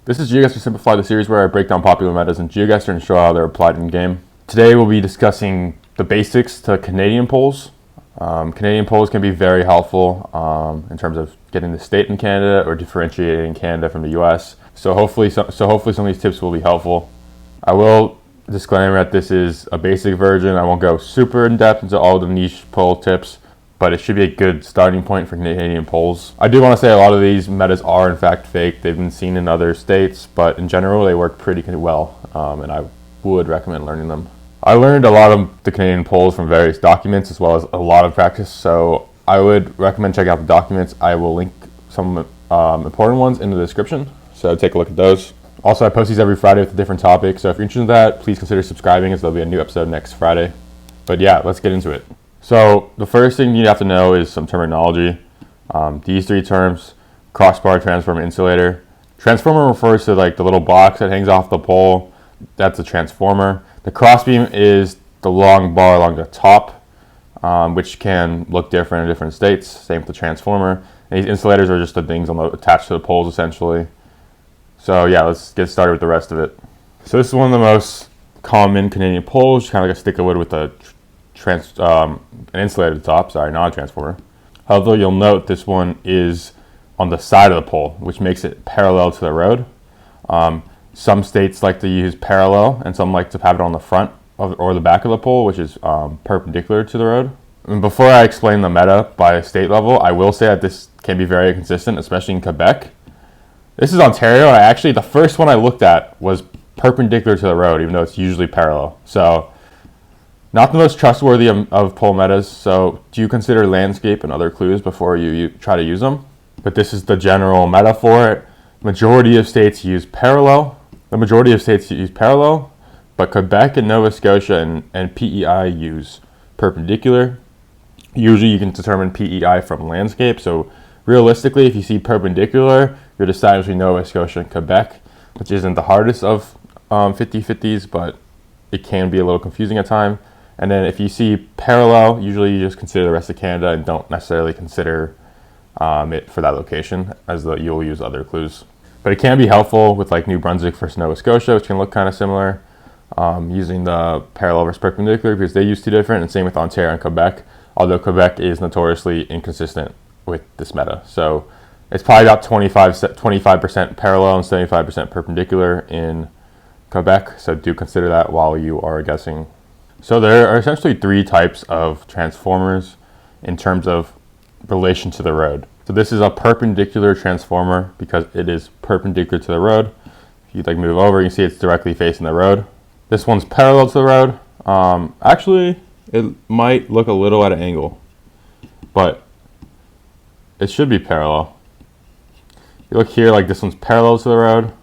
This is Geoguessr Simplified, the series where I break down popular metas in Geoguessr and show how they're applied in game. Today we'll be discussing the basics to Canadian polls. Canadian polls can be very helpful in terms of getting the state in Canada or differentiating Canada from the US. So hopefully some of these tips will be helpful. I will disclaim that this is a basic version. I won't go super in depth into all the niche poll tips, but it should be a good starting point for Canadian polls. I do want to say a lot of these metas are in fact fake. They've been seen in other states, but in general they work pretty well, and I would recommend learning them. I learned a lot of the Canadian polls from various documents as well as a lot of practice, so I would recommend checking out the documents. I will link some important ones in the description, so take a look at those. Also, I post these every Friday with a different topic, so if you're interested in that, please consider subscribing as there'll be a new episode next Friday. But yeah, let's get into it. So the first thing you have to know is some terminology. These three terms: crossbar, transformer, insulator. Transformer refers to like the little box that hangs off the pole. That's a transformer. The crossbeam is the long bar along the top, which can look different in different states. Same with the transformer. And these insulators are just the things attached to the poles essentially. So yeah, let's get started with the rest of it. So this is one of the most common Canadian poles, kind of like a stick of wood with an insulator at the top, not a transformer. Although you'll note this one is on the side of the pole, which makes it parallel to the road. Some states like to use parallel, and some like to have it on the front or the back of the pole, which is perpendicular to the road. And before I explain the meta by state level, I will say that this can be very inconsistent, especially in Quebec. This is Ontario, and the first one I looked at was perpendicular to the road, even though it's usually parallel. So not the most trustworthy of pole metas, so do consider landscape and other clues before you try to use them. But this is the general meta for it. Majority of states use parallel. But Quebec and Nova Scotia and PEI use perpendicular. Usually you can determine PEI from landscape, so realistically, if you see perpendicular, you're deciding between Nova Scotia and Quebec, which isn't the hardest of 50-50s, but it can be a little confusing at times. And then if you see parallel, usually you just consider the rest of Canada and don't necessarily consider it for that location, as you'll use other clues. But it can be helpful with like New Brunswick versus Nova Scotia, which can look kind of similar, using the parallel versus perpendicular because they use two different, and same with Ontario and Quebec, although Quebec is notoriously inconsistent with this meta. So it's probably about 25% parallel and 75% perpendicular in Quebec, so do consider that while you are guessing. So there are essentially three types of transformers in terms of relation to the road. So this is a perpendicular transformer because it is perpendicular to the road. If you move over, you can see it's directly facing the road. This one's parallel to the road. Actually, it might look a little at an angle, but it should be parallel. You look here, this one's parallel to the road.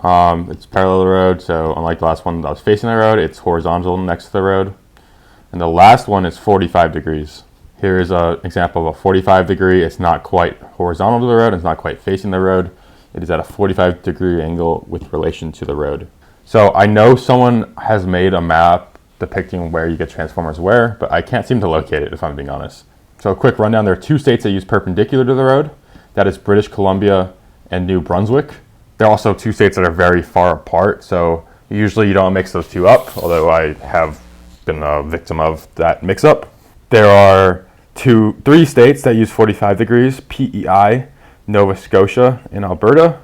It's parallel to the road, so unlike the last one that was facing the road, it's horizontal next to the road. And the last one is 45 degrees. Here is an example of a 45 degree. It's not quite horizontal to the road. It's not quite facing the road. It is at a 45 degree angle with relation to the road. So I know someone has made a map depicting where you get transformers where, but I can't seem to locate it if I'm being honest. So a quick rundown, there are two states that use perpendicular to the road. That is British Columbia and New Brunswick. There are also two states that are very far apart, so usually you don't mix those two up, although I have been a victim of that mix-up. There are three states that use 45 degrees, PEI, Nova Scotia, and Alberta.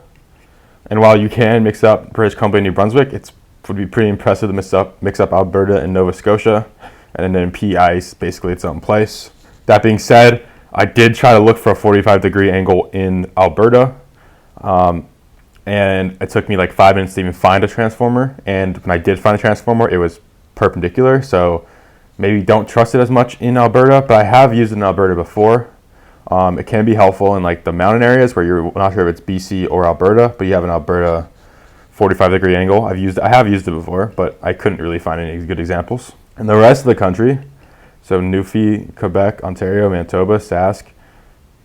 And while you can mix up British Columbia and New Brunswick, it would be pretty impressive to mix up Alberta and Nova Scotia, and then PEI is basically its own place. That being said, I did try to look for a 45 degree angle in Alberta, and it took me 5 minutes to even find a transformer. And when I did find a transformer, it was perpendicular, so maybe don't trust it as much in Alberta, but I have used it in Alberta before. It can be helpful in the mountain areas where you're not sure if it's BC or Alberta, but you have an Alberta 45 degree angle. I have used it before, but I couldn't really find any good examples. And the rest of the country, so Newfoundland, Quebec, Ontario, Manitoba, Sask,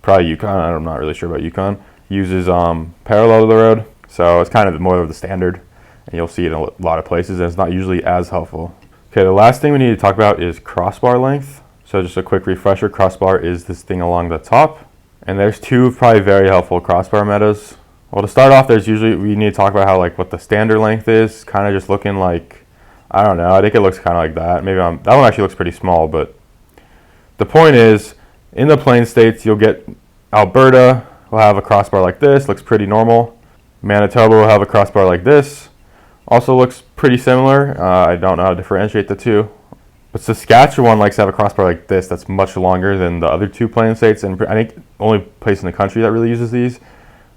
probably Yukon, I'm not really sure about Yukon, uses parallel to the road. So it's kind of more of the standard, and you'll see it in a lot of places, and it's not usually as helpful. Okay, the last thing we need to talk about is crossbar length. So just a quick refresher, crossbar is this thing along the top. And there's two probably very helpful crossbar metas. Well, to start off, we need to talk about how like what the standard length is. Kind of just looking like, I don't know. I think it looks kind of like that. That one actually looks pretty small, but the point is, in the plain states, you'll get Alberta will have a crossbar like this. Looks pretty normal. Manitoba will have a crossbar like this. Also looks pretty similar. I don't know how to differentiate the two. But Saskatchewan likes to have a crossbar like this that's much longer than the other two plain states, and I think the only place in the country that really uses these.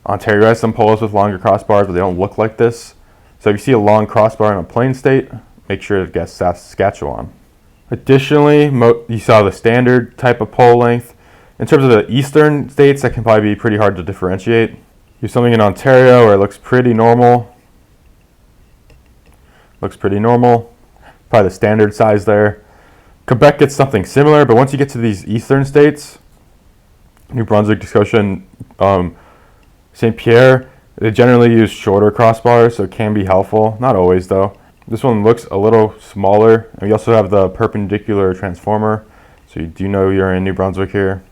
Ontario has some polos with longer crossbars, but they don't look like this. So if you see a long crossbar in a plain state, make sure to guess Saskatchewan. Additionally, you saw the standard type of pole length. In terms of the eastern states, that can probably be pretty hard to differentiate. Here's something in Ontario where it looks pretty normal. Probably the standard size there. Quebec gets something similar, but once you get to these eastern states, New Brunswick, Scotia, and St. Pierre, they generally use shorter crossbars, so it can be helpful. Not always, though. This one looks a little smaller. And we also have the perpendicular transformer, so you do know you're in New Brunswick here.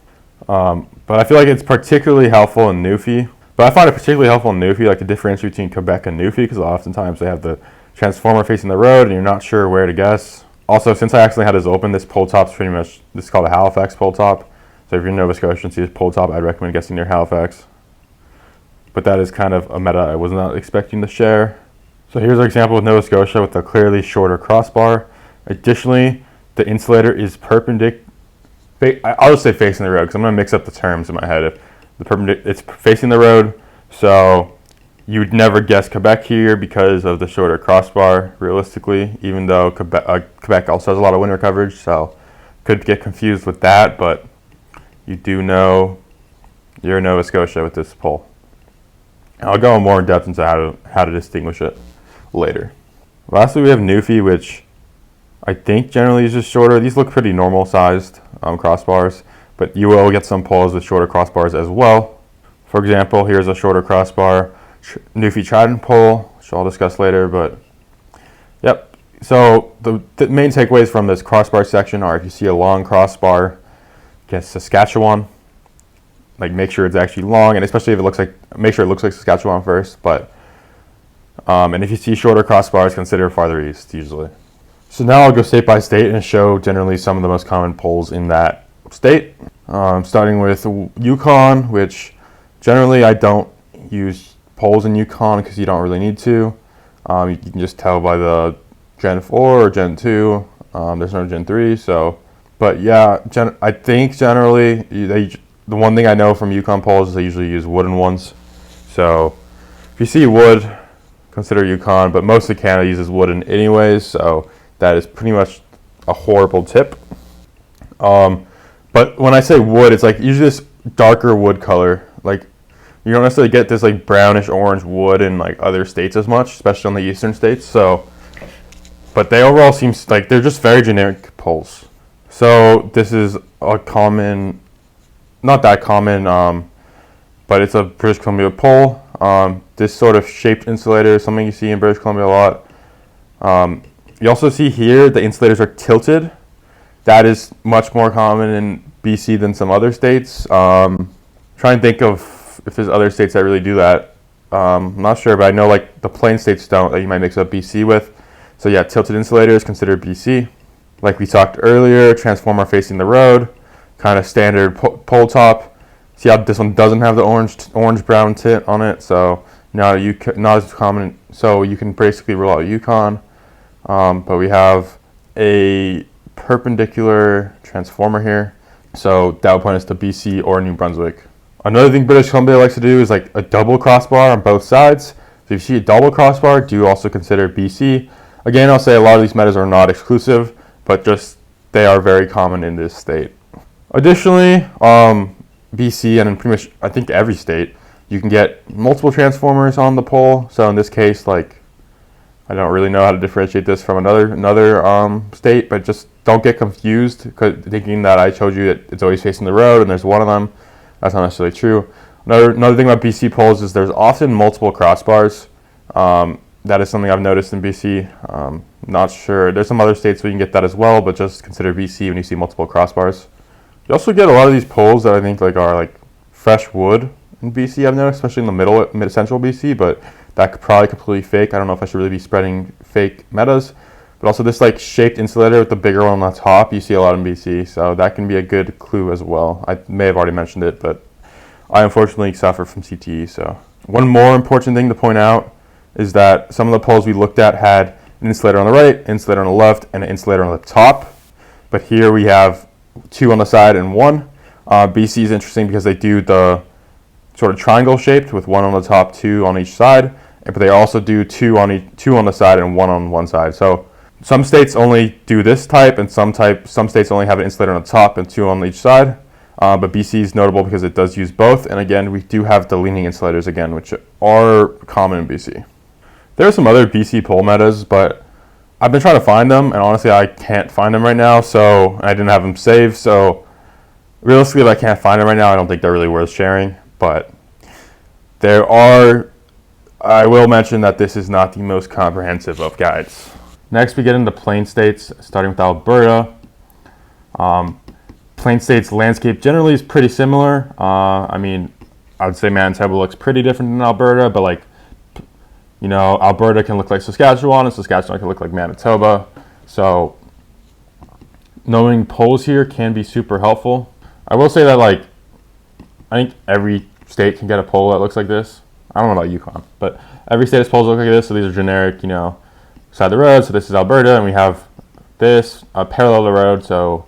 But I feel like it's particularly helpful in Newfie. But I find it particularly helpful in Newfie, like the difference between Quebec and Newfie, because oftentimes they have the transformer facing the road, and you're not sure where to guess. Also, since I actually had this open, this pole top's pretty much, this is called a Halifax pole top. So if you're in Nova Scotia and see this pole top, I'd recommend guessing near Halifax. But that is kind of a meta I was not expecting to share. So here's an example with Nova Scotia with a clearly shorter crossbar. Additionally, the insulator is perpendicular. I'll just say facing the road because I'm going to mix up the terms in my head. It's facing the road, so you'd never guess Quebec here because of the shorter crossbar, realistically, even though Quebec also has a lot of winter coverage, so could get confused with that, but you do know you're in Nova Scotia with this pole. I'll go more in depth into how to distinguish it later. Lastly, we have Newfie, which I think generally is just shorter. These look pretty normal sized crossbars, but you will get some poles with shorter crossbars as well. For example, here's a shorter crossbar, Newfie Trident pole, which I'll discuss later, but yep. So the main takeaways from this crossbar section are if you see a long crossbar, guess Saskatchewan. Like make sure it's actually long, and especially if it looks like, make sure it looks like Saskatchewan first, but and if you see shorter crossbars, consider farther east usually. So now I'll go state by state and show generally some of the most common poles in that state. Starting with Yukon, which generally I don't use poles in Yukon because you don't really need to. You can just tell by the Gen 4 or Gen 2. There's no Gen 3, so. But yeah, I think generally, the one thing I know from Yukon poles is they usually use wooden ones. So if you see wood, consider Yukon, but mostly Canada uses wooden anyways, so that is pretty much a horrible tip. But when I say wood, it's like usually this darker wood color. Like you don't necessarily get this like brownish orange wood in like other states as much, especially in the eastern states. So, but they overall seem like they're just very generic poles. So this is a common, not that common, but it's a British Columbia pole. This sort of shaped insulator is something you see in British Columbia a lot. You also see here the insulators are tilted. That is much more common in BC than some other states. Try and think of if there's other states that really do that. I'm not sure, but I know like the plain states don't, that you might mix up BC with. So yeah, tilted insulators considered BC. Like we talked earlier, transformer facing the road, kind of standard pole top. See how this one doesn't have the orange brown tint on it, so not as common. So you can basically rule out Yukon. But we have a perpendicular transformer here, so that would point us to BC or New Brunswick. Another thing British Columbia likes to do is like a double crossbar on both sides. So if you see a double crossbar, do also consider BC. Again, I'll say a lot of these metas are not exclusive, but just they are very common in this state. Additionally, BC and in pretty much I think every state, you can get multiple transformers on the pole. So in this case, like I don't really know how to differentiate this from another state, but just don't get confused thinking that I told you that it's always facing the road and there's one of them. That's not necessarily true. Another thing about BC poles is there's often multiple crossbars. That is something I've noticed in BC. Not sure. There's some other states where you can get that as well, but just consider BC when you see multiple crossbars. You also get a lot of these poles that I think like are like fresh wood in BC, I've noticed, especially in the mid-central BC, but that could probably completely fake. I don't know if I should really be spreading fake metas. But also this like shaped insulator with the bigger one on the top, you see a lot in BC, so that can be a good clue as well. I may have already mentioned it, but I unfortunately suffer from CTE. So one more important thing to point out is that some of the polls we looked at had an insulator on the right, insulator on the left, and an insulator on the top. But here we have 2 on the side and 1. BC is interesting because they do the sort of triangle shaped with 1 on the top, 2 on each side, but they also do 2 on the side and 1 on one side. So some states only do this type, and some states only have an insulator on the top and 2 on each side. But BC is notable because it does use both. And again, we do have the leaning insulators again, which are common in BC. There are some other BC poll metas, but I've been trying to find them, and honestly, I can't find them right now. So I didn't have them saved. So realistically, if I can't find them right now, I don't think they're really worth sharing. But there are. I will mention that this is not the most comprehensive of guides. Next, we get into plain states, starting with Alberta. Plain states landscape generally is pretty similar. I mean, I would say Manitoba looks pretty different than Alberta, but like, you know, Alberta can look like Saskatchewan, and Saskatchewan can look like Manitoba. So knowing polls here can be super helpful. I will say that, like, I think every state can get a poll that looks like this. I don't know about Yukon, but every state has polls that look like this. So these are generic, you know, side of the road. So this is Alberta, and we have this parallel the road. So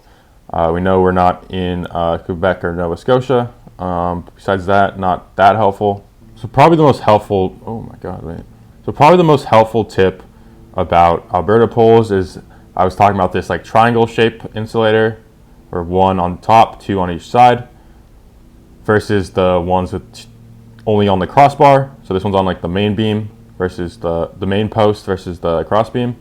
we know we're not in Quebec or Nova Scotia. Besides that, not that helpful. So probably the most helpful. Oh my God, wait. So probably the most helpful tip about Alberta polls is I was talking about this like triangle shape insulator, or 1 on top, 2 on each side, versus the ones with only on the crossbar. So this one's on like the main beam versus the main post versus the cross beam.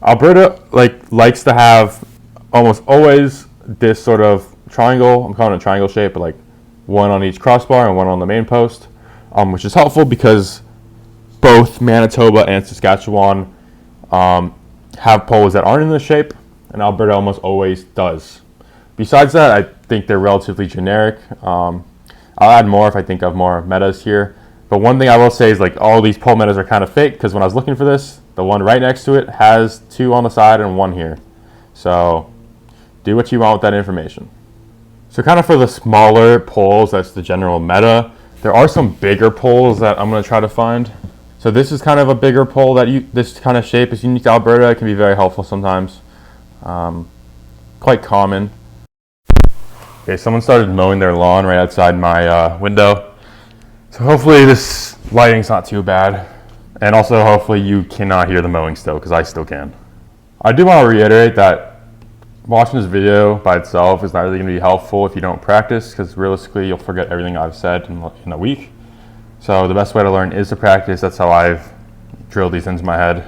Alberta likes to have almost always this sort of triangle. I'm calling it a triangle shape, but like 1 on each crossbar and 1 on the main post, which is helpful because both Manitoba and Saskatchewan have polls that aren't in this shape, and Alberta almost always does. Besides that, I think they're relatively generic. I'll add more if I think of more metas here. But one thing I will say is like all these poll metas are kind of fake, because when I was looking for this, the one right next to it has 2 on the side and 1 here. So do what you want with that information. So kind of for the smaller polls, that's the general meta. There are some bigger polls that I'm going to try to find. So this is kind of a bigger poll that this kind of shape is unique to Alberta. It can be very helpful sometimes. Quite common. Okay, someone started mowing their lawn right outside my window. So hopefully this lighting's not too bad. And also hopefully you cannot hear the mowing still, because I still can. I do want to reiterate that watching this video by itself is not really going to be helpful if you don't practice, because realistically you'll forget everything I've said in a week. So the best way to learn is to practice. That's how I've drilled these into my head.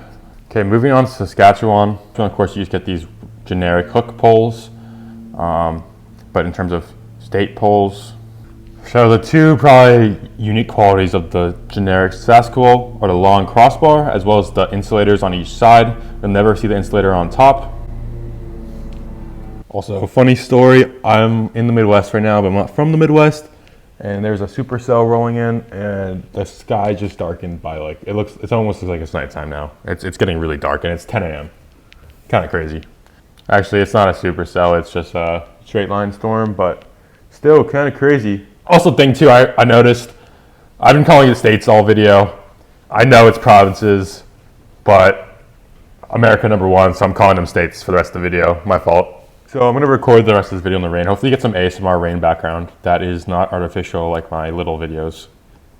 Okay, moving on to Saskatchewan. So of course you just get these generic hook polls, but in terms of state polls, so the 2 probably unique qualities of the generic Saskatchewan are the long crossbar, as well as the insulators on each side. You'll never see the insulator on top. Also, a funny story, I'm in the Midwest right now, but I'm not from the Midwest, and there's a supercell rolling in, and the sky just darkened by like, it almost looks like it's nighttime now. It's getting really dark, and it's 10 a.m. Kind of crazy. Actually, it's not a supercell, it's just a straight line storm, but still kind of crazy. Also thing too, I noticed, I've been calling it states all video. I know it's provinces, but America #1, so I'm calling them states for the rest of the video. My fault. So I'm going to record the rest of this video in the rain. Hopefully you get some ASMR rain background. That is not artificial like my little videos.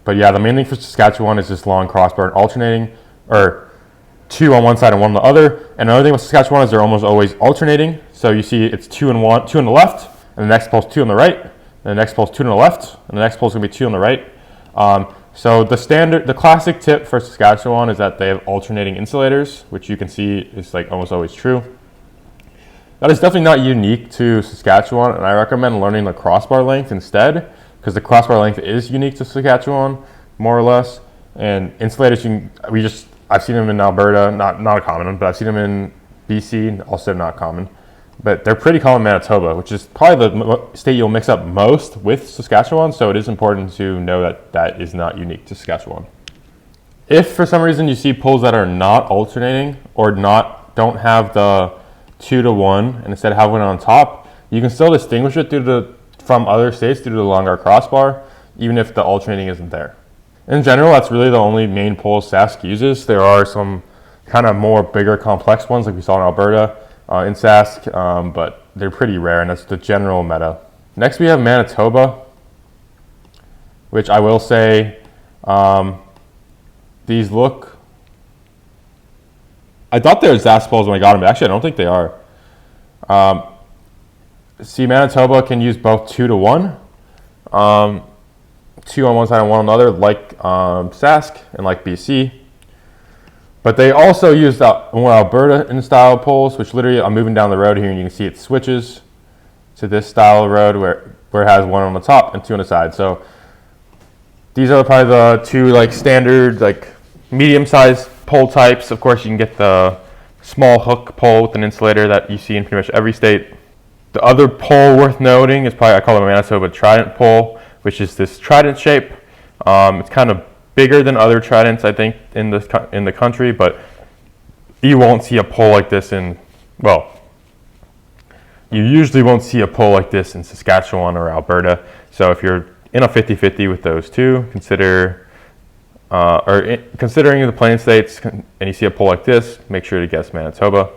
But yeah, the main thing for Saskatchewan is this long crossbar and alternating, or 2 on one side and 1 on the other. And another thing with Saskatchewan is they're almost always alternating. So you see it's 2 and 1, 2 on the left, and the next pole's 2 on the right, and the next pole's 2 on the left, and the next pole's going to be 2 on the right. So the classic tip for Saskatchewan is that they have alternating insulators, which you can see is like almost always true. That is definitely not unique to Saskatchewan, and I recommend learning the crossbar length instead, because the crossbar length is unique to Saskatchewan, more or less. And insulators, I've seen them in Alberta, not a common one, but I've seen them in BC, also not common. but they're pretty common in Manitoba, which is probably the state you'll mix up most with Saskatchewan. So it is important to know that that is not unique to Saskatchewan. If for some reason you see poles that are not alternating or don't have the 2 to 1 and instead have one on top, you can still distinguish it from other states due to the longer crossbar, even if the alternating isn't there. In general, that's really the only main pole Sask uses. There are some kind of more bigger complex ones like we saw in Alberta in Sask, but they're pretty rare, and that's the general meta. Next we have Manitoba, which I will say these look, I thought they were Sask poles when I got them, but actually I don't think they are. See, Manitoba can use both 2 to 1, 2 on one side and 1 on the other, like Sask and like BC. But they also use more Alberta style poles, which literally I'm moving down the road here and you can see it switches to this style of road where it has 1 on the top and 2 on the side. So these are probably the 2 like standard like medium-sized pole types. Of course, you can get the small hook pole with an insulator that you see in pretty much every state. The other pole worth noting is probably, I call it a Manitoba trident pole, which is this trident shape. It's kind of bigger than other tridents, I think, in the country, but you won't see a pole like this you usually won't see a pole like this in Saskatchewan or Alberta. So if you're in a 50-50 with those two, considering the Plain States and you see a pole like this, make sure to guess Manitoba.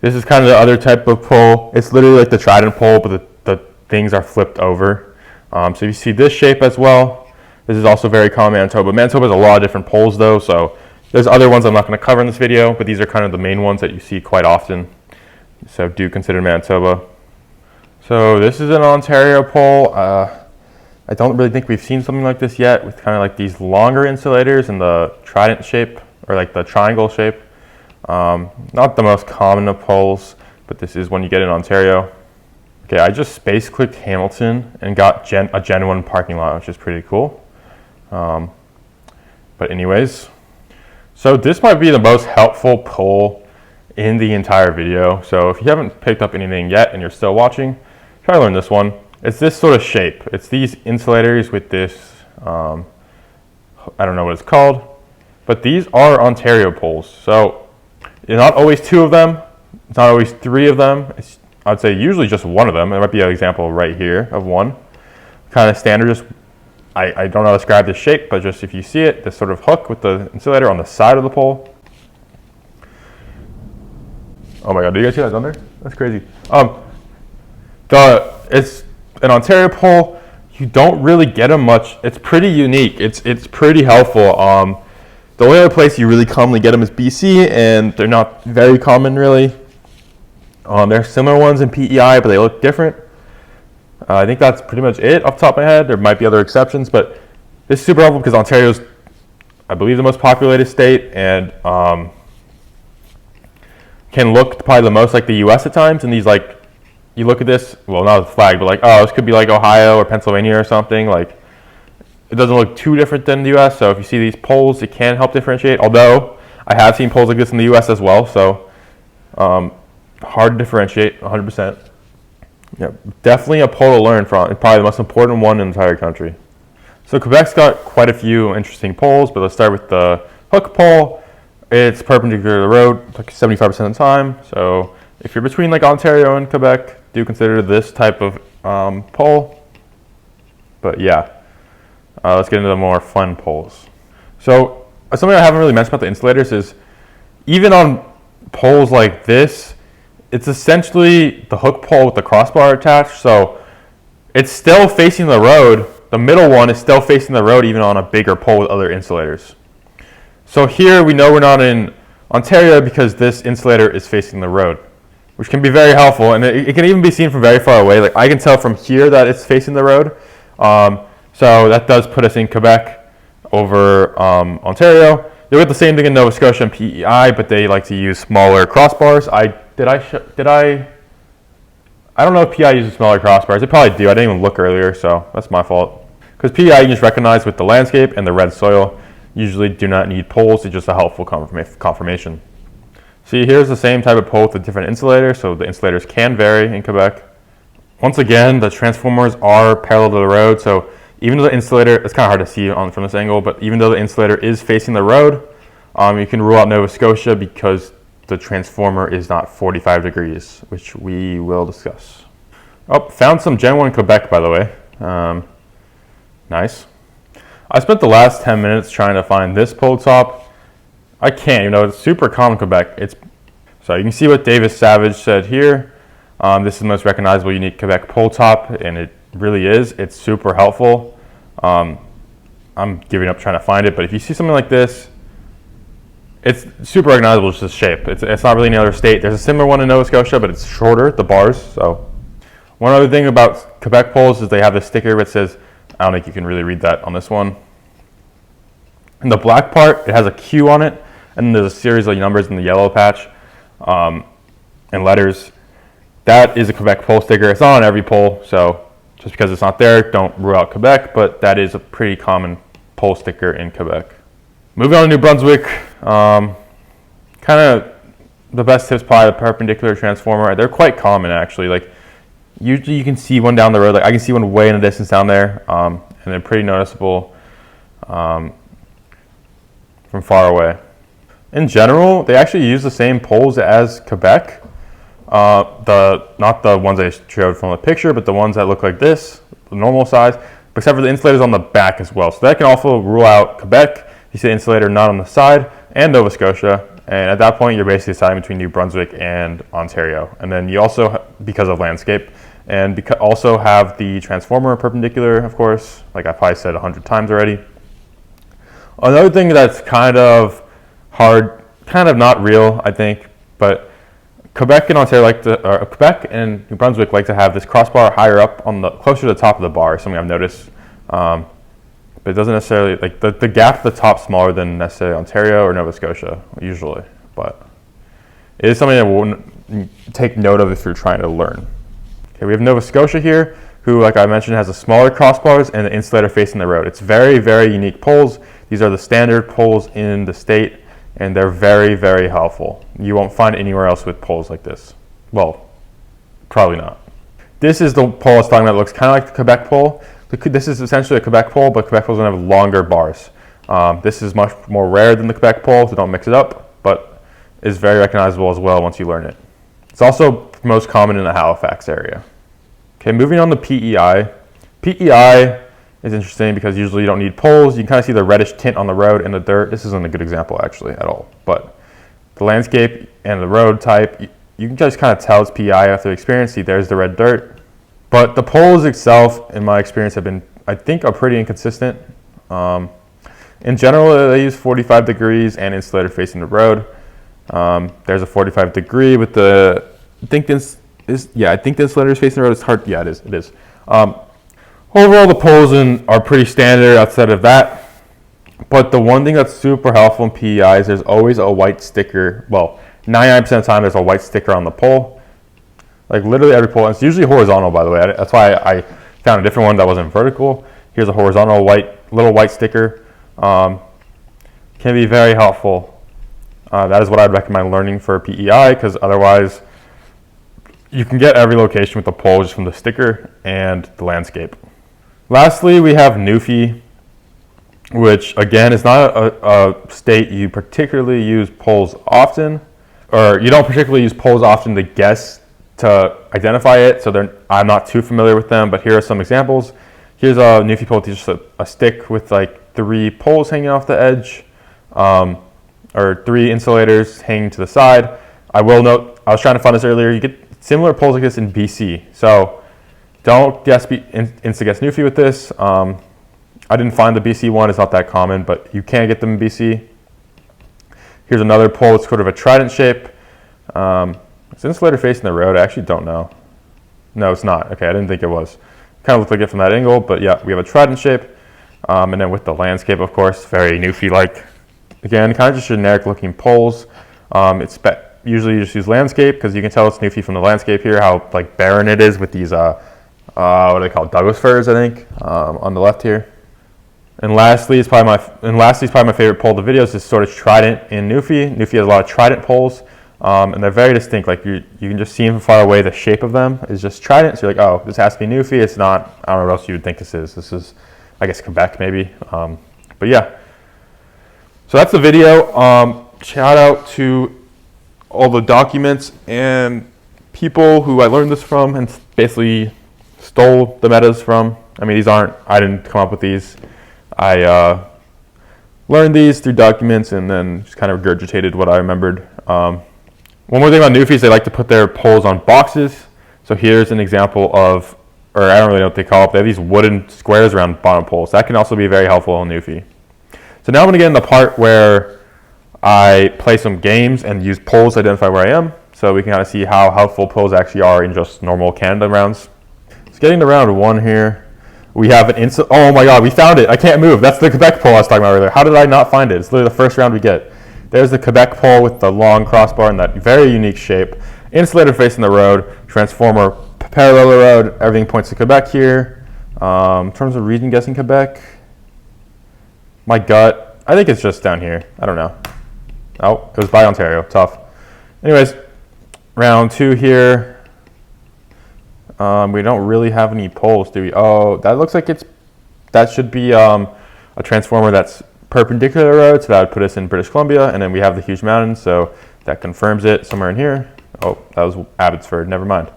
This is kind of the other type of pole. It's literally like the trident pole, but the things are flipped over. So you see this shape as well. This is also very common in Manitoba. Manitoba has a lot of different poles though, so there's other ones I'm not going to cover in this video, but these are kind of the main ones that you see quite often. So do consider Manitoba. So this is an Ontario pole. I don't really think we've seen something like this yet, with kind of like these longer insulators in the trident shape or like the triangle shape. Not the most common of poles, but this is one you get in Ontario. Okay, I just space clicked Hamilton and got a Gen 1 parking lot, which is pretty cool. But anyways, so this might be the most helpful pole in the entire video. So if you haven't picked up anything yet and you're still watching, try to learn this one. It's this sort of shape. It's these insulators with this, I don't know what it's called, but these are Ontario poles. So it's not always 2 of them. It's not always 3 of them. I'd say usually just 1 of them. There might be an example right here of 1. Kind of standard, just I don't know how to describe this shape, but just if you see it, this sort of hook with the insulator on the side of the pole. Oh my god, do you guys see that down there? That's crazy. It's an Ontario pole. You don't really get them much. It's pretty unique. It's pretty helpful. The only other place you really commonly get them is BC, and they're not very common really. There are similar ones in PEI, but they look different. I think that's pretty much it off the top of my head. There might be other exceptions, but this is super helpful because Ontario's, I believe, the most populated state, and can look probably the most like the US at times. And these, like, you look at this, well, not the flag, but like, oh, this could be like Ohio or Pennsylvania or something. Like, it doesn't look too different than the US. So if you see these poles, it can help differentiate. Although I have seen poles like this in the US as well. So hard to differentiate 100%. Yeah, definitely a pole to learn from. It's probably the most important one in the entire country. So Quebec's got quite a few interesting poles, but let's start with the hook pole. It's perpendicular to the road like 75% of the time. So if you're between like Ontario and Quebec, do consider this type of pole. But yeah, let's get into the more fun poles. So something I haven't really mentioned about the insulators is even on poles like this, it's essentially the hook pole with the crossbar attached. So it's still facing the road. The middle one is still facing the road even on a bigger pole with other insulators. So here we know we're not in Ontario because this insulator is facing the road, which can be very helpful. And it can even be seen from very far away. Like I can tell from here that it's facing the road. So that does put us in Quebec over Ontario. You'll get the same thing in Nova Scotia and PEI, but they like to use smaller crossbars. I don't know if PEI uses smaller crossbars. They probably do. I didn't even look earlier, so that's my fault. Because PEI you just recognize with the landscape and the red soil. Usually do not need poles. It's just a helpful confirmation. See, here's the same type of pole with a different insulator, so the insulators can vary in Quebec. Once again, the transformers are parallel to the road, so even though the insulator, it's kind of hard to see from this angle, but even though the insulator is facing the road, you can rule out Nova Scotia because the transformer is not 45 degrees, which we will discuss. Oh, found some Gen 1 Quebec, by the way. Nice. I spent the last 10 minutes trying to find this pole top. I can't, it's super common in Quebec. So you can see what Davis Savage said here. This is the most recognizable unique Quebec pole top, and it really is. It's super helpful. I'm giving up trying to find it, but if you see something like this, it's super recognizable, just the shape. It's not really any other state. There's a similar one in Nova Scotia, but it's shorter, the bars. So one other thing about Quebec poles is they have this sticker that says, I don't think you can really read that on this one. In the black part, it has a Q on it, and then there's a series of numbers in the yellow patch and letters. That is a Quebec pole sticker. It's not on every pole, so just because it's not there, don't rule out Quebec, but that is a pretty common pole sticker in Quebec. Moving on to New Brunswick, kind of the best tips, probably the perpendicular transformer. They're quite common, actually. Like, usually you can see one down the road. Like, I can see one way in the distance down there, and they're pretty noticeable from far away. In general, they actually use the same poles as Quebec. Not the ones I showed from the picture, but the ones that look like this, the normal size, except for the insulators on the back as well. So that can also rule out Quebec. You see the insulator not on the side, and Nova Scotia. And at that point, you're basically deciding between New Brunswick and Ontario. And then you also, because of landscape, and also have the transformer perpendicular, of course, like I probably said 100 times already. Another thing that's kind of hard, kind of not real, I think, but Quebec and Ontario Quebec and New Brunswick like to have this crossbar higher up closer to the top of the bar, something I've noticed. But it doesn't necessarily, like the gap at the top smaller than necessarily Ontario or Nova Scotia, usually. But it is something that we'll take note of if you're trying to learn. Okay, we have Nova Scotia here, who, like I mentioned, has a smaller crossbars and the insulator facing the road. It's very, very unique poles. These are the standard poles in the state, and they're very, very helpful. You won't find anywhere else with poles like this. Well, probably not. This is the pole I was talking about. It looks kind of like the Quebec pole. This is essentially a Quebec pole, but Quebec poles don't have longer bars. This is much more rare than the Quebec pole, so don't mix it up, but is very recognizable as well once you learn it. It's also most common in the Halifax area. Okay, moving on to PEI. PEI is interesting because usually you don't need poles. You can kind of see the reddish tint on the road and the dirt. This isn't a good example actually at all, but the landscape and the road type, you can just kind of tell it's PEI after experience. See, there's the red dirt. But the poles itself, in my experience, have been, I think, are pretty inconsistent. In general, they use 45 degrees and insulator facing the road. There's a 45 degree with the, I think the insulator is facing the road. It's hard, yeah, it is. Overall, the poles are pretty standard outside of that. But the one thing that's super helpful in PEI is there's always a white sticker. Well, 99% of the time, there's a white sticker on the pole. Like literally every pole. It's usually horizontal, by the way. That's why I found a different one that wasn't vertical. Here's a horizontal little white sticker. Can be very helpful. That is what I'd recommend learning for PEI, because otherwise you can get every location with the pole just from the sticker and the landscape. Lastly, we have Newfie, which again is not a state you particularly use poles often, or you don't particularly use poles often to guess, to identify it. So I'm not too familiar with them, but here are some examples. Here's a Newfie pole, just a stick with like 3 poles hanging off the edge, or 3 insulators hanging to the side. I will note, I was trying to find this earlier, you get similar poles like this in BC. So don't insta-guess Newfie with this. I didn't find the BC one, it's not that common, but you can get them in BC. Here's another pole, it's sort of a trident shape. Is the insulator facing the road? I actually don't know. No, it's not. Okay, I didn't think it was. Kind of looked like it from that angle, but yeah, we have a trident shape. And then with the landscape, of course, very Newfie-like. Again, kind of just generic looking poles. Usually you just use landscape because you can tell it's Newfie from the landscape here, how like barren it is with these, what are they called? Douglas firs, I think, on the left here. And lastly is probably my favorite pole of the video is this sort of trident in Newfie. Newfie has a lot of trident poles. And they're very distinct. Like you can just see them from far away. The shape of them is just trident. So you're like, oh, this has to be Newfie. It's not. I don't know what else you would think this is. This is, I guess, Quebec maybe. But yeah. So that's the video. Shout out to all the documents and people who I learned this from and basically stole the metas from. I mean, I didn't come up with these. I learned these through documents and then just kind of regurgitated what I remembered. One more thing about Newfies, they like to put their poles on boxes. So here's an example of, or I don't really know what they call it, they have these wooden squares around bottom poles. That can also be very helpful on Newfie. So now I'm gonna get in the part where I play some games and use poles to identify where I am. So we can kind of see how helpful poles actually are in just normal Canada rounds. So getting to round 1 here, we have an oh my God, we found it. I can't move. That's the Quebec pole I was talking about earlier. How did I not find it? It's literally the first round we get. There's the Quebec pole with the long crossbar and that very unique shape. Insulator facing the road, transformer parallel the road. Everything points to Quebec here. In terms of region guessing Quebec, my gut, I think it's just down here. I don't know. Oh, it was by Ontario. Tough. Anyways, round 2 here. We don't really have any poles, do we? Oh, that looks like that should be a transformer that's perpendicular road, so that would put us in British Columbia, and then we have the huge mountains, so that confirms it somewhere in here. Oh, that was Abbotsford, never mind.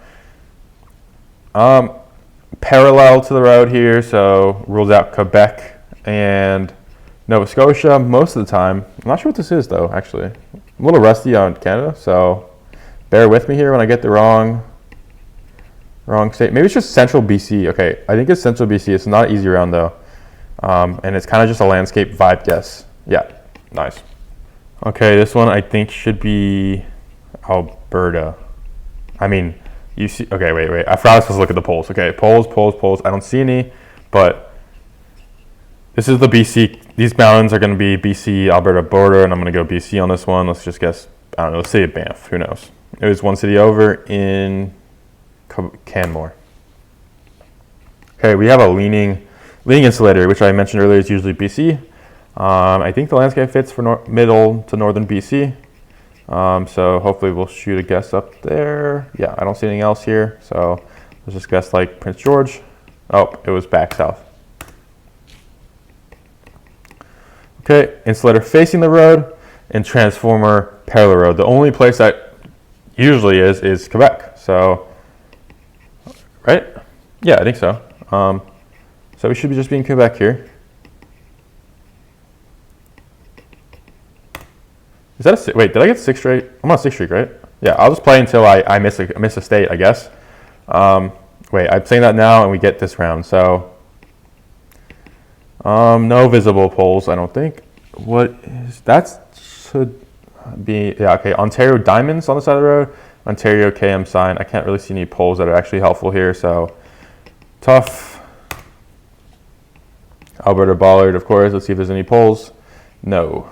Parallel to the road here, so rules out Quebec and Nova Scotia most of the time. I'm not sure what this is though, actually. I'm a little rusty on Canada, so bear with me here when I get the wrong state. Maybe it's just central BC. Okay, I think it's central BC. It's not an easy round though. And it's kind of just a landscape vibe guess. Yeah, nice. Okay, this one I think should be Alberta. I mean, you see, okay, wait. I forgot I was supposed to look at the poles. Okay, poles. I don't see any, but this is the BC. These mountains are going to be BC, Alberta border, and I'm going to go BC on this one. Let's just guess, I don't know, let's say Banff. Who knows? It was one city over in Canmore. Okay, we have a leaning insulator, which I mentioned earlier is usually BC. I think the landscape fits for middle to northern BC. So hopefully we'll shoot a guess up there. Yeah, I don't see anything else here. So let's just guess like Prince George. Oh, it was back south. Okay, insulator facing the road and transformer parallel road. The only place that usually is Quebec. So, right? Yeah, I think so. So we should be just being Quebec here. Is that a, wait, did I get 6 straight? I'm on 6 streak, right? Yeah, I'll just play until I miss a state, I guess. Wait, I'm saying that now and we get this round, so. No visible poles, I don't think. What is, that should be, yeah, okay, Ontario Diamonds on the side of the road. Ontario KM sign. I can't really see any poles that are actually helpful here, so tough. Alberta Bollard, of course. Let's see if there's any poles. No.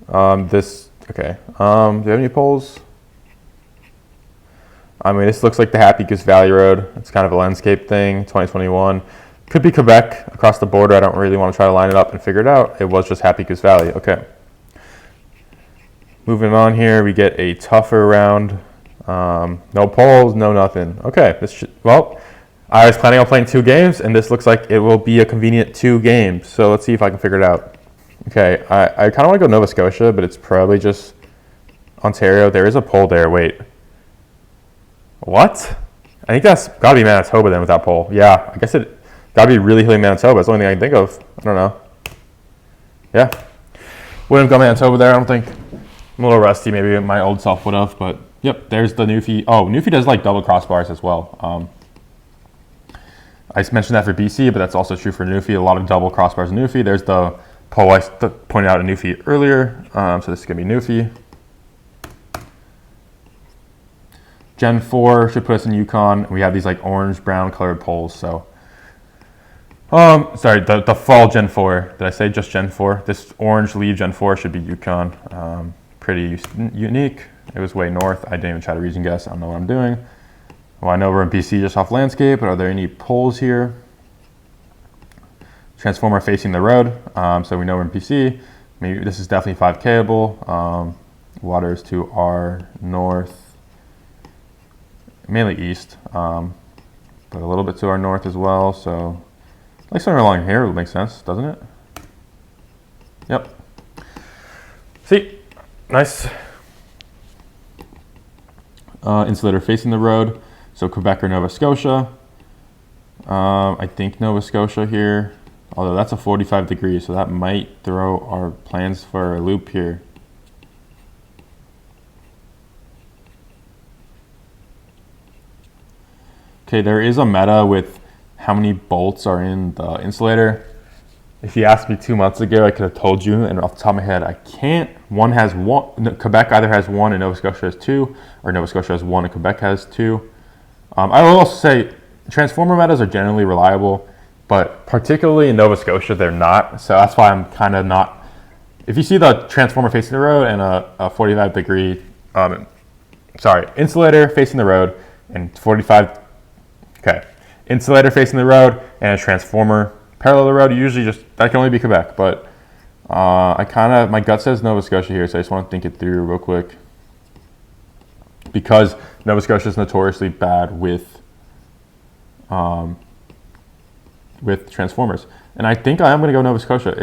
Okay. Do you have any poles? I mean, this looks like the Happy Goose Valley Road. It's kind of a landscape thing, 2021. Could be Quebec across the border. I don't really want to try to line it up and figure it out. It was just Happy Goose Valley. Okay. Moving on here, we get a tougher round. No poles, no nothing. Okay, well, I was planning on playing 2 games, and this looks like it will be a convenient 2 games. So let's see if I can figure it out. Okay, I kind of want to go Nova Scotia, but it's probably just Ontario. There is a pole there. Wait. What? I think that's got to be Manitoba then with that pole. Yeah, I guess it got to be really hilly Manitoba. That's the only thing I can think of. I don't know. Yeah. Wouldn't have got Manitoba there, I don't think. I'm a little rusty. Maybe my old self would have, but yep, there's the Newfie. Oh, Newfie does like double crossbars as well. I mentioned that for BC, but that's also true for Newfie. A lot of double crossbars in Newfie. There's the pole I pointed out in Newfie earlier. So this is going to be Newfie. Gen 4 should put us in Yukon. We have these like orange brown colored poles. So, sorry, the fall Gen 4. Did I say just Gen 4? This orange leaf Gen 4 should be Yukon. Pretty unique. It was way north. I didn't even try to region guess. I don't know what I'm doing. Well, I know we're in BC just off landscape, but are there any poles here? Transformer facing the road. So we know we're in BC. Maybe this is definitely 5Kable. Water is to our north, mainly east, but a little bit to our north as well. So like somewhere along here would make sense, doesn't it? Yep. See, nice. Insulator facing the road. So Quebec or Nova Scotia. I think Nova Scotia here, although that's a 45 degrees, so that might throw our plans for a loop here. Okay, there is a meta with how many bolts are in the insulator. If you asked me 2 months ago, I could have told you, and off the top of my head, I can't. One has one, Quebec either has one and Nova Scotia has two, or Nova Scotia has one and Quebec has two. I will also say transformer metas are generally reliable, but particularly in Nova Scotia, they're not. So that's why I'm kind of not. If you see the transformer facing the road and a 45 degree, insulator facing the road and 45, okay, insulator facing the road and a transformer parallel to the road, usually just, that can only be Quebec, but my gut says Nova Scotia here, so I just want to think it through real quick. Because Nova Scotia is notoriously bad with transformers. And I think I am going to go Nova Scotia.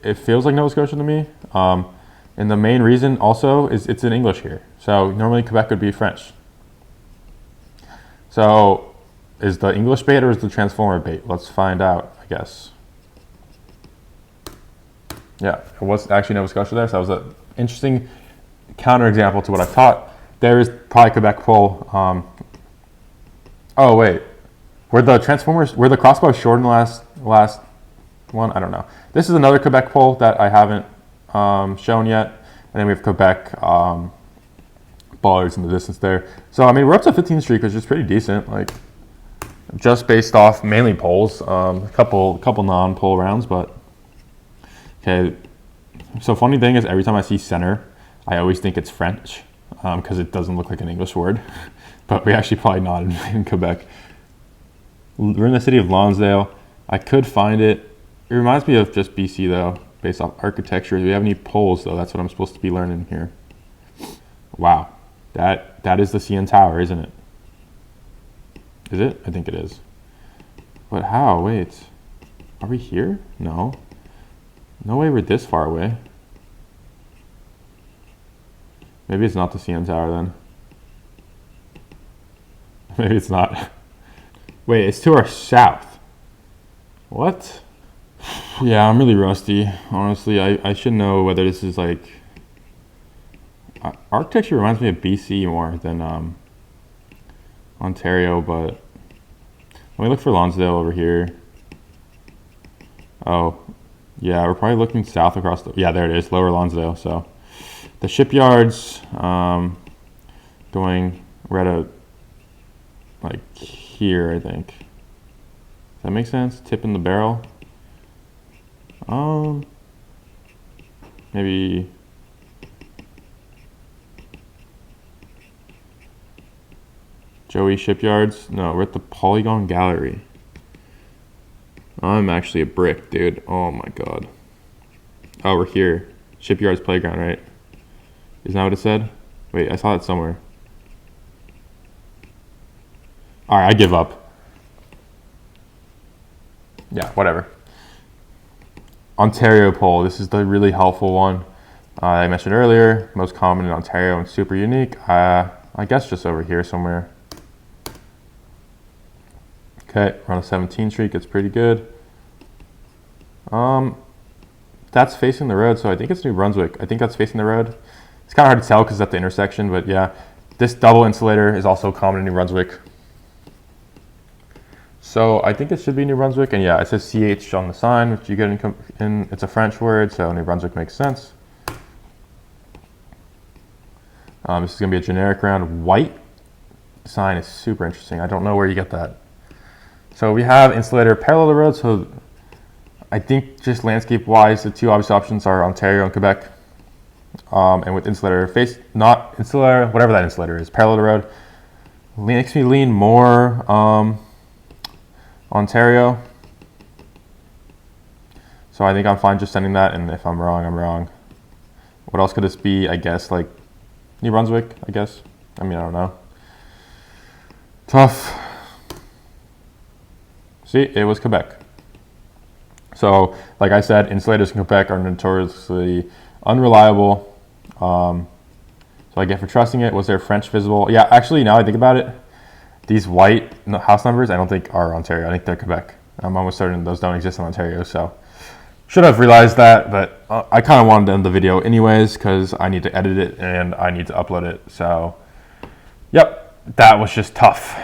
It feels like Nova Scotia to me. And the main reason also is it's in English here. So normally Quebec would be French. So is the English bait or is the transformer bait? Let's find out, I guess. Yeah, it was actually Nova Scotia there. So that was an interesting counterexample to what I've taught. There is probably Quebec pole. Oh wait, were the crossbars short in the last one? I don't know. This is another Quebec pole that I haven't shown yet, and then we have Quebec ballers in the distance there. So I mean, we're up to 15 streak, which is pretty decent. Like just based off mainly poles, a couple non-pole rounds, but okay. So funny thing is, every time I see center, I always think it's French. Because it doesn't look like an English word, but we actually probably not in Quebec. We're in the city of Lonsdale. I could find it. It reminds me of just BC though, based off architecture. Do we have any poles though? That's what I'm supposed to be learning here. Wow, that is the CN Tower, isn't it? Is it? I think it is. But how? Wait, are we here? No. No way we're this far away. Maybe it's not the CN Tower then. Maybe it's not. Wait, it's to our south. What? Yeah, I'm really rusty. Honestly, I should know whether this is like... architecture reminds me of BC more than Ontario, but... Let me look for Lonsdale over here. Oh, yeah, we're probably looking south across the... Yeah, there it is, Lower Lonsdale, so... The shipyards, we're at a, like here, I think. Does that make sense? Tip in the barrel. Maybe. Joey Shipyards. No, we're at the Polygon Gallery. I'm actually a brick, dude. Oh my god. Oh, we're here. Shipyards Playground, right? Isn't that what it said? Wait, I saw it somewhere. Alright, I give up. Yeah, whatever. Ontario pole. This is the really helpful one. I mentioned earlier, most common in Ontario and super unique. I guess just over here somewhere. Okay, we're on a 17 streak. It's pretty good. That's facing the road, so I think it's New Brunswick. I think that's facing the road. It's kind of hard to tell because it's at the intersection, but yeah. This double insulator is also common in New Brunswick. So I think it should be New Brunswick, and yeah, it says CH on the sign, which you get in it's a French word, so New Brunswick makes sense. This is going to be a generic round. White sign is super interesting. I don't know where you get that. So we have insulator parallel to the road, so I think just landscape-wise, the two obvious options are Ontario and Quebec. And with insulator not insulator, whatever that insulator is, parallel to the road, makes me lean more Ontario. So I think I'm fine just sending that, and if I'm wrong, I'm wrong. What else could this be? I guess like New Brunswick, I guess. I mean, I don't know. Tough. See, it was Quebec. So, like I said, insulators in Quebec are notoriously unreliable. So I get for trusting it. Was there French visible? Yeah, actually, now I think about it, these white house numbers I don't think are Ontario. I think they're Quebec. I'm almost certain those don't exist in Ontario. So should have realized that, but I kind of wanted to end the video anyways because I need to edit it and I need to upload it. So, yep, that was just tough.